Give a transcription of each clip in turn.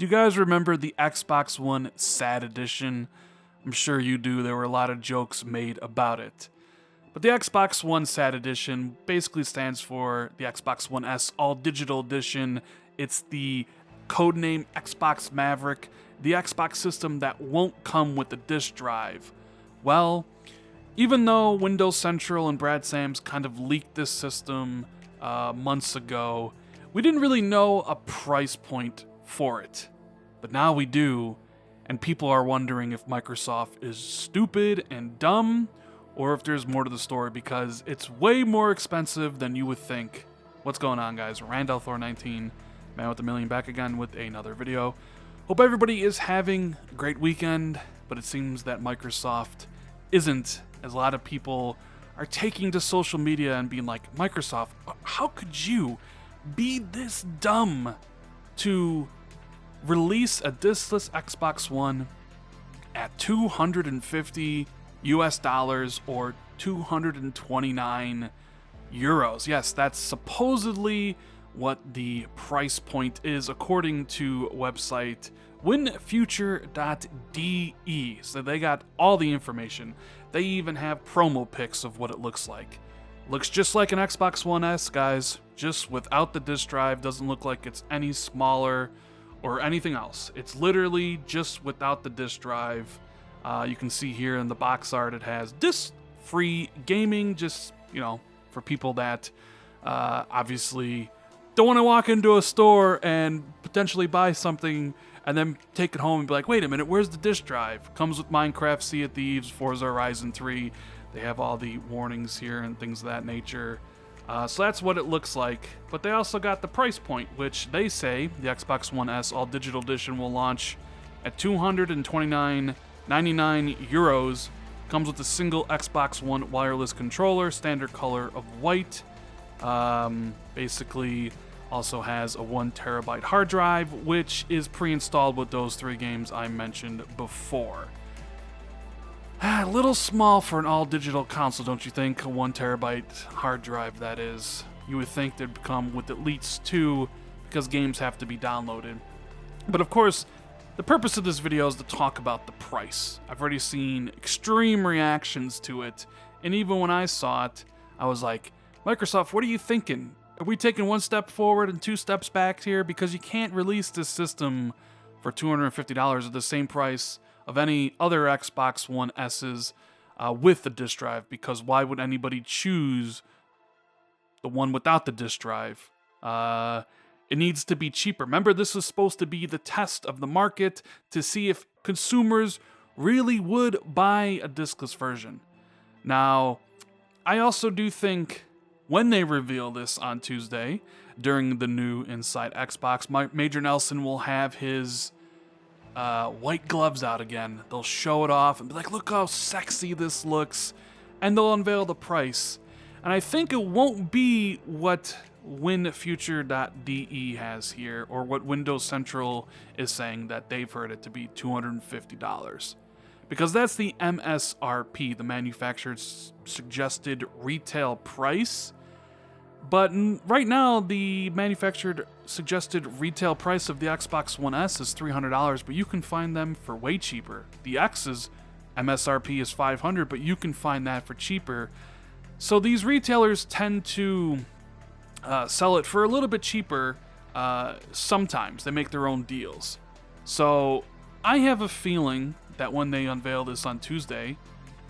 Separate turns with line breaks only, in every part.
Do you guys remember the Xbox One Sad Edition? I'm sure you do. There were a lot of jokes made about it. But the Xbox One Sad Edition basically stands for the Xbox One S All Digital Edition. It's the codename Xbox Maverick, the Xbox system that won't come with the disk drive. Well, even though Windows Central and Brad Sams kind of leaked this system months ago, we didn't really know a price point for it. But now we do, and people are wondering if Microsoft is stupid and dumb, or if there's more to the story, because it's way more expensive than you would think. What's going on, guys? Randall Thor 19, man with a million, back again with another video. Hope everybody is having a great weekend, but it seems that Microsoft isn't, as a lot of people are taking to social media and being like, Microsoft, how could you be this dumb to release a diskless Xbox One at $250 US or 229 euros. Yes, that's supposedly what the price point is according to website winfuture.de. So they got all the information. They even have promo pics of what it looks like. Looks just like an Xbox One S, guys, just without the disk drive. Doesn't look like it's any smaller or anything else. It's literally just without the disk drive. You can see here in the box art it has disc-free gaming, just, for people that obviously don't want to walk into a store and potentially buy something and then take it home and be like, wait a minute, where's the disk drive? Comes with Minecraft, Sea of Thieves, Forza Horizon 3. They have all the warnings here and things of that nature. So that's what it looks like. But they also got the price point, which they say the Xbox One S All Digital Edition will launch at 229.99 euros. Comes with a single Xbox One wireless controller, standard color of white. Basically also has a 1 terabyte hard drive, which is pre-installed with those 3 games I mentioned before. A little small for an all-digital console, don't you think? A 1 terabyte hard drive, that is. You would think they'd come with at least 2, because games have to be downloaded. But of course, the purpose of this video is to talk about the price. I've already seen extreme reactions to it, and even when I saw it, I was like, Microsoft, what are you thinking? Are we taking 1 step forward and 2 steps back here? Because you can't release this system for $250 at the same price of any other Xbox One S's with the disk drive, because why would anybody choose the one without the disk drive? It needs to be cheaper. Remember, this is supposed to be the test of the market to see if consumers really would buy a diskless version. Now, I also do think when they reveal this on Tuesday during the new Inside Xbox, Major Nelson will have his white gloves out again. They'll show it off and be like, look how sexy this looks, and they'll unveil the price. And I think it won't be what winfuture.de has here, or what Windows Central is saying that they've heard it to be $250. Because that's the MSRP, the manufacturer's suggested retail price. But right now, the manufactured suggested retail price of the Xbox One S is $300, but you can find them for way cheaper. The X's MSRP is $500, but you can find that for cheaper. So these retailers tend to sell it for a little bit cheaper. Sometimes they make their own deals. So I have a feeling that when they unveil this on Tuesday,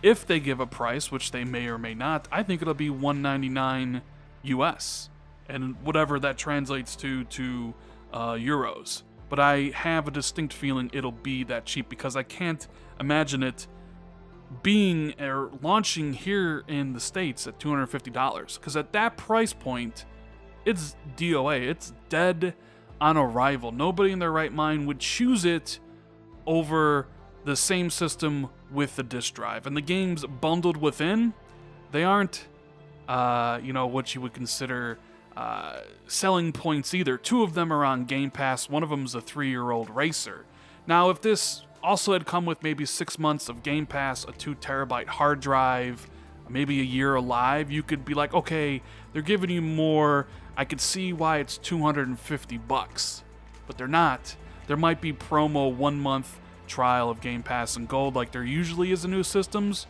if they give a price, which they may or may not, I think it'll be $199 US, and whatever that translates to euros. But I have a distinct feeling it'll be that cheap, because I can't imagine it being or launching here in the States at $250, because at that price point, it's DOA. It's dead on arrival. Nobody in their right mind would choose it over the same system with the disk drive. And the games bundled within, they aren't what you would consider selling points either. 2 of them are on Game Pass. One of them is a 3-year-old racer. Now, if this also had come with maybe 6 months of Game Pass, a 2 terabyte hard drive, maybe a year alive, you could be like, okay, they're giving you more. I could see why it's $250, but they're not. there might be promo 1 month trial of Game Pass and Gold like there usually is in new systems.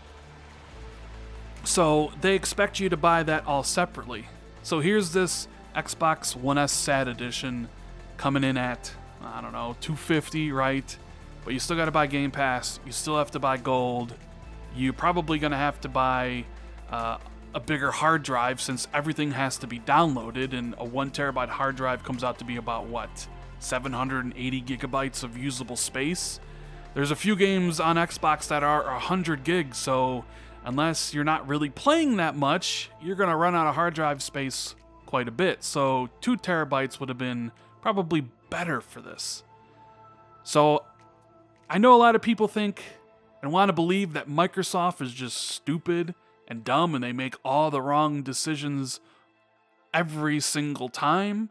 So they expect you to buy that all separately. So here's this Xbox One S SAT edition coming in at, I don't know, $250, right? But you still got to buy Game Pass. You still have to buy Gold. You're probably going to have to buy a bigger hard drive since everything has to be downloaded, and a 1 terabyte hard drive comes out to be about, what, 780 gigabytes of usable space? There's a few games on Xbox that are 100 gigs, so unless you're not really playing that much, you're going to run out of hard drive space quite a bit. So 2 terabytes would have been probably better for this. So I know a lot of people think and want to believe that Microsoft is just stupid and dumb and they make all the wrong decisions every single time.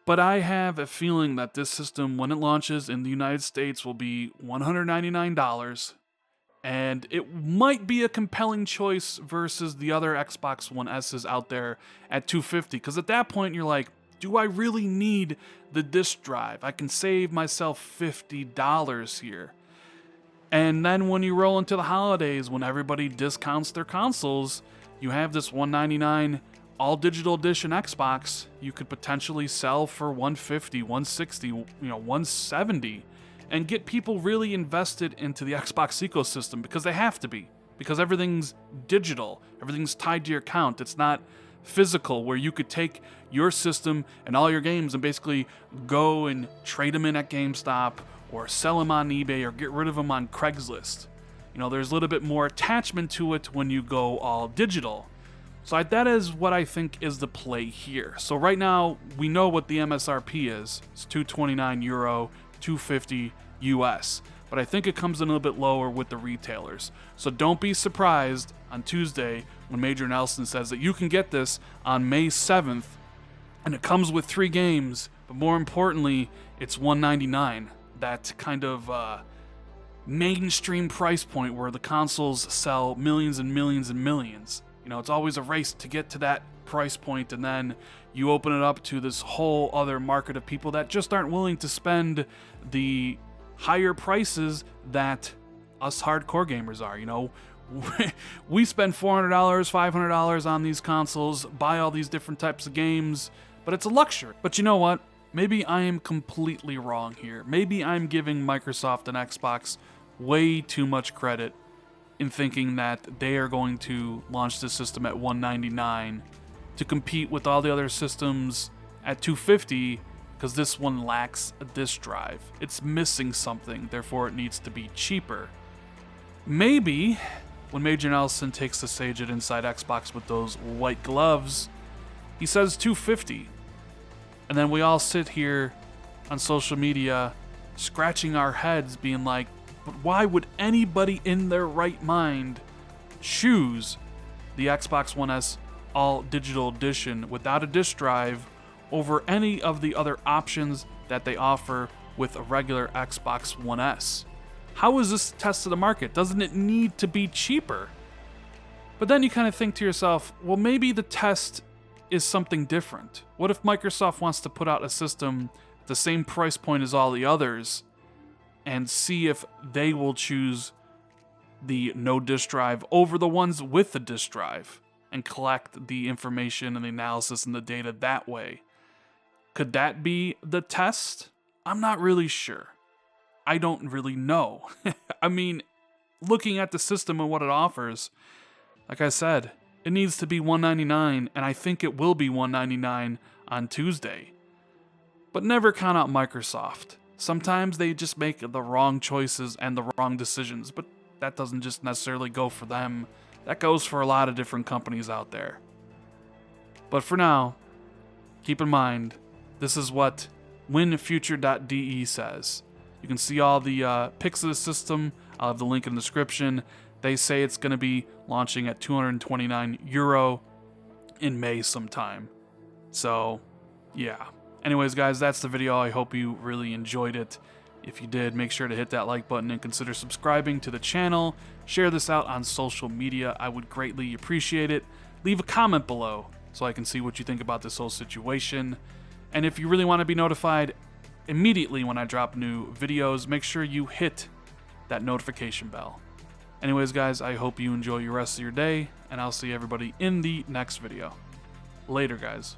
But I have a feeling that this system, when it launches in the United States, will be $199. And it might be a compelling choice versus the other Xbox One S's out there at $250. Because at that point, you're like, do I really need the disk drive? I can save myself $50 here. And then when you roll into the holidays, when everybody discounts their consoles, you have this $199 all digital edition Xbox you could potentially sell for $150, $160, $170, and get people really invested into the Xbox ecosystem, because they have to be, because everything's digital, everything's tied to your account. It's not physical where you could take your system and all your games and basically go and trade them in at GameStop or sell them on eBay or get rid of them on Craigslist. There's a little bit more attachment to it when you go all digital. So that is what I think is the play here. So right now, we know what the MSRP is. It's €229, $250 US. But I think it comes in a little bit lower with the retailers. So don't be surprised on Tuesday when Major Nelson says that you can get this on May 7th, and it comes with 3 games, but more importantly, it's $199. That kind of mainstream price point where the consoles sell millions and millions and millions. It's always a race to get to that price point, and then you open it up to this whole other market of people that just aren't willing to spend the higher prices that us hardcore gamers are. We spend $400, $500 on these consoles, buy all these different types of games, but it's a luxury. But you know what? Maybe I am completely wrong here. Maybe I'm giving Microsoft and Xbox way too much credit in thinking that they are going to launch this system at $199 to compete with all the other systems at $250, because this one lacks a disk drive. It's missing something, therefore it needs to be cheaper. Maybe when Major Nelson takes the stage at Inside Xbox with those white gloves, he says $250, and then we all sit here on social media scratching our heads being like, but why would anybody in their right mind choose the Xbox One S all digital edition without a disk drive over any of the other options that they offer with a regular Xbox One S? How is this a test of the market? Doesn't it need to be cheaper? But then you kind of think to yourself, well, maybe the test is something different. What if Microsoft wants to put out a system at the same price point as all the others and see if they will choose the no disk drive over the ones with the disk drive and collect the information and the analysis and the data that way? Could that be the test? I'm not really sure. I don't really know. I mean, looking at the system and what it offers, like I said, it needs to be $199, and I think it will be $199 on Tuesday. But never count out Microsoft. Sometimes they just make the wrong choices and the wrong decisions, but that doesn't just necessarily go for them. That goes for a lot of different companies out there. But for now, keep in mind, this is what winfuture.de says. You can see all the pics of the system. I'll have the link in the description. They say it's going to be launching at €229 in May sometime. So, yeah. Anyways, guys, that's the video. I hope you really enjoyed it. If you did, make sure to hit that like button and consider subscribing to the channel. Share this out on social media. I would greatly appreciate it. Leave a comment below so I can see what you think about this whole situation. And if you really want to be notified immediately when I drop new videos, make sure you hit that notification bell. Anyways, guys, I hope you enjoy your rest of your day, and I'll see everybody in the next video. Later, guys.